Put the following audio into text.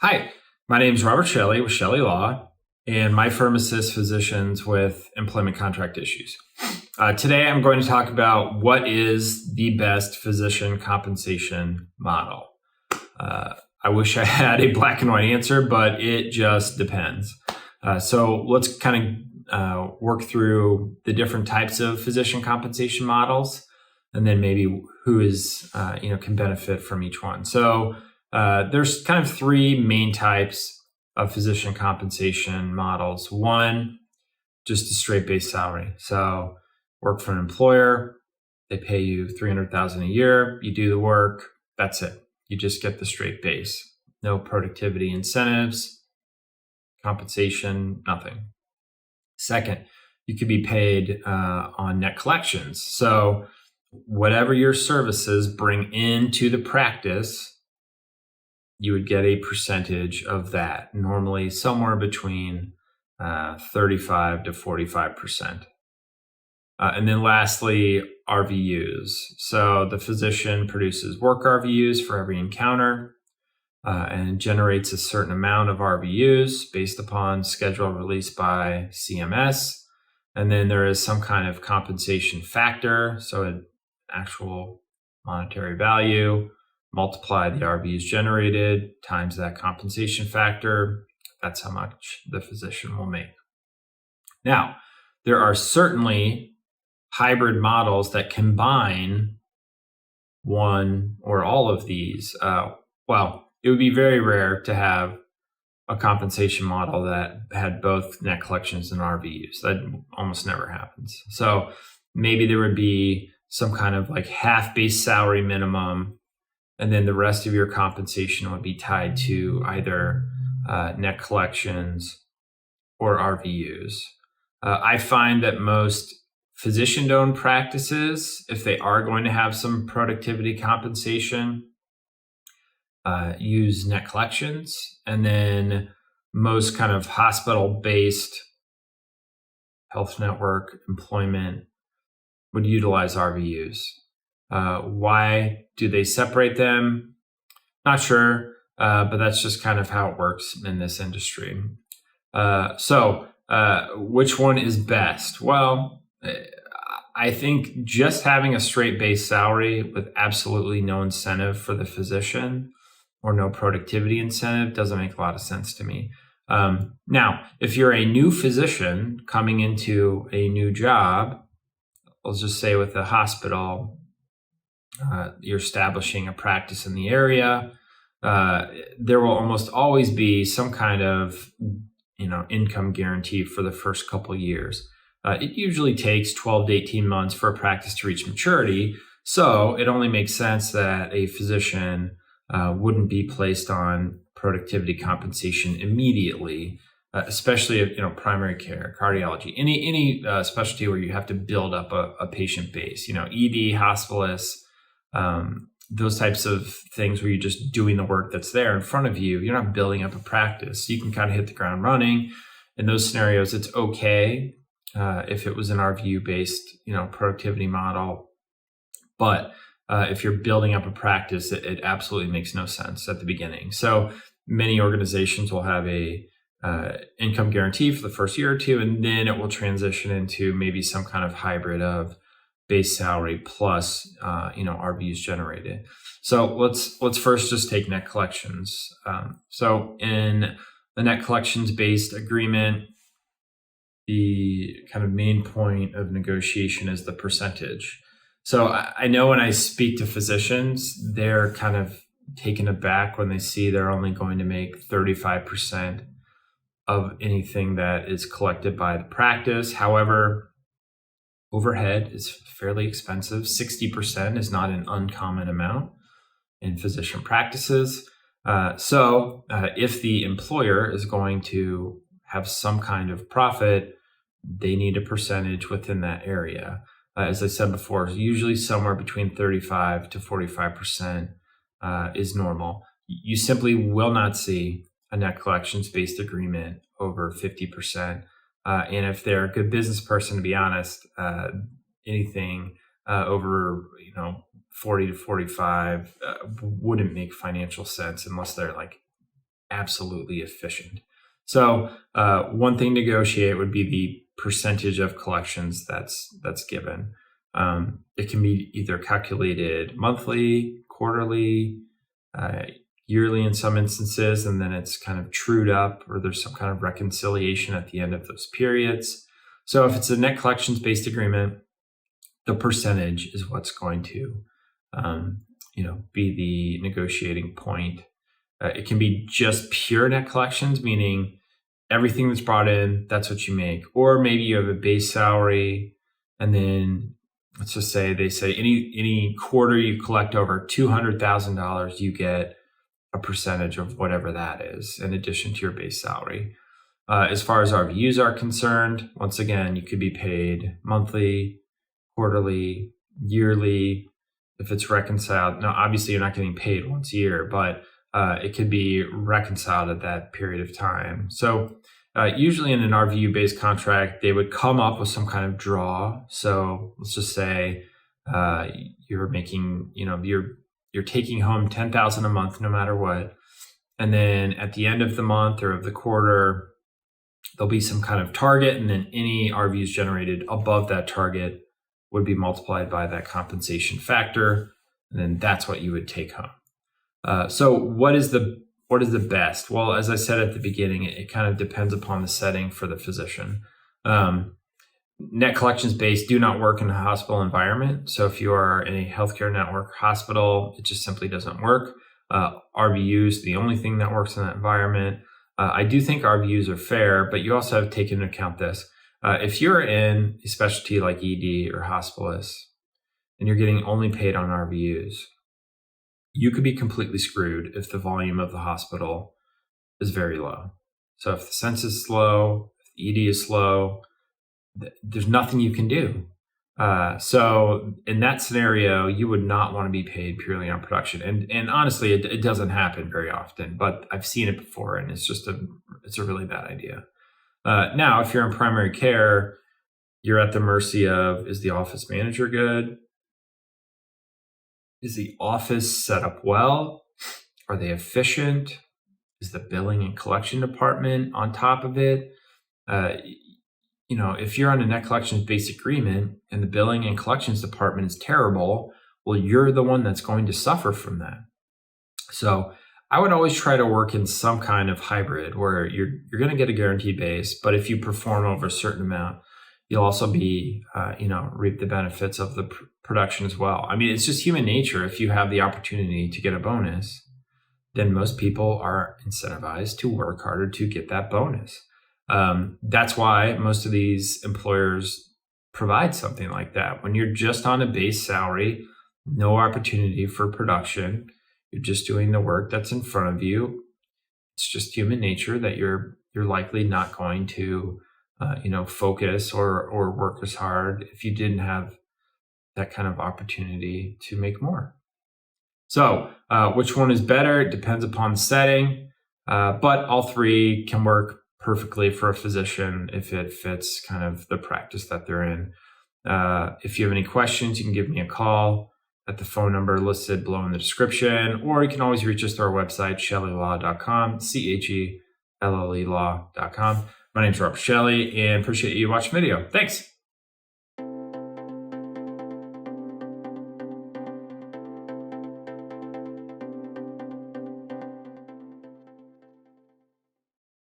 Hi, my name is Robert Shelley with Chelle Law, and my firm assists physicians with employment contract issues. Today, I'm going to talk about what is the best physician compensation model. I wish I had a black and white answer, but it just depends. So let's kind of work through the different types of physician compensation models, and then maybe who is can benefit from each one. So there's kind of three main types of physician compensation models. One, just a straight base salary. So work for an employer, they pay you $300,000 a year, you do the work, that's it. You just get the straight base. No productivity incentives, compensation, nothing. Second, you could be paid on net collections. So whatever your services bring into the practice, you would get a percentage of that, normally somewhere between 35 to 45%. And then lastly, RVUs. So the physician produces work RVUs for every encounter and generates a certain amount of RVUs based upon schedule released by CMS. And then there is some kind of compensation factor, so an actual monetary value, multiply the RVUs generated times that compensation factor. That's how much the physician will make. Now, there are certainly hybrid models that combine one or all of these. It would be very rare to have a compensation model that had both net collections and RVUs. That almost never happens. So maybe there would be some kind of like half base salary minimum, and then the rest of your compensation would be tied to either net collections or RVUs. I find that most physician-owned practices, if they are going to have some productivity compensation, use net collections, and then most kind of hospital-based health network employment would utilize RVUs. Why do they separate them? Not sure, but that's just kind of how it works in this industry. So which one is best? Well, I think just having a straight base salary with absolutely no incentive for the physician or no productivity incentive doesn't make a lot of sense to me. Now, if you're a new physician coming into a new job, let's just say with a hospital, you're establishing a practice in the area, there will almost always be some kind of income guarantee for the first couple of years. It usually takes 12 to 18 months for a practice to reach maturity, so it only makes sense that a physician wouldn't be placed on productivity compensation immediately, especially if, primary care, cardiology, any specialty where you have to build up a patient base, ED, hospitalists, those types of things where you're just doing the work that's there in front of you. You're not building up a practice. You can kind of hit the ground running. In those scenarios, it's okay if it was an RVU-based, productivity model. But if you're building up a practice, it absolutely makes no sense at the beginning. So many organizations will have a income guarantee for the first year or two, and then it will transition into maybe some kind of hybrid of base salary plus RVUs generated. So let's first just take net collections. So in the net collections based agreement, the kind of main point of negotiation is the percentage. So I know when I speak to physicians, they're kind of taken aback when they see they're only going to make 35% of anything that is collected by the practice. However, overhead is fairly expensive. 60% is not an uncommon amount in physician practices. So if the employer is going to have some kind of profit, they need a percentage within that area. As I said before, usually somewhere between 35 to 45% is normal. You simply will not see a net collections based agreement over 50%. And if they're a good business person, to be honest, anything over 40 to 45 wouldn't make financial sense unless they're like absolutely efficient. So one thing to negotiate would be the percentage of collections that's given. It can be either calculated monthly, quarterly, yearly in some instances, and then it's kind of trued up, or there's some kind of reconciliation at the end of those periods. So if it's a net collections based agreement, the percentage is what's going to be the negotiating point. It can be just pure net collections, meaning everything that's brought in, that's what you make. Or maybe you have a base salary, and then let's just say they say any quarter you collect over $200,000, you get a percentage of whatever that is in addition to your base salary. As far as RVUs are concerned, once again, you could be paid monthly, quarterly, yearly. If it's reconciled, now obviously you're not getting paid once a year, but it could be reconciled at that period of time. So usually in an RVU-based contract, they would come up with some kind of draw. So let's just say you're making, you're taking home $10,000 a month no matter what, and then at the end of the month or of the quarter, there'll be some kind of target, and then any RVUs generated above that target would be multiplied by that compensation factor, and then that's what you would take home. So what is the best? Well, as I said at the beginning, it kind of depends upon the setting for the physician. Net collections based do not work in a hospital environment. So if you are in a healthcare network hospital, it just simply doesn't work. RVUs, the only thing that works in that environment. I do think RVUs are fair, but you also have to take into account this. If you're in a specialty like ED or hospice, and you're getting only paid on RVUs, you could be completely screwed if the volume of the hospital is very low. So if the census is slow, if the ED is slow, there's nothing you can do. So in that scenario, you would not want to be paid purely on production. And honestly, it doesn't happen very often, but I've seen it before, and it's a really bad idea. Now, if you're in primary care, you're at the mercy of, is the office manager good? Is the office set up well? Are they efficient? Is the billing and collection department on top of it? If you're on a net collections based agreement and the billing and collections department is terrible, well, you're the one that's going to suffer from that. So I would always try to work in some kind of hybrid where you're going to get a guaranteed base, but if you perform over a certain amount, you'll also be, reap the benefits of the production as well. I mean, it's just human nature. If you have the opportunity to get a bonus, then most people are incentivized to work harder to get that bonus. That's why most of these employers provide something like that. When you're just on a base salary, no opportunity for production, you're just doing the work that's in front of you. It's just human nature that you're likely not going to, focus or work as hard if you didn't have that kind of opportunity to make more. So which one is better? It depends upon the setting, but all three can work perfectly for a physician if it fits kind of the practice that they're in. If you have any questions, you can give me a call at the phone number listed below in the description, or you can always reach us through our website, chellelaw.com, CHELLE law.com. My name is Robert Chelle, and appreciate you watching the video. Thanks.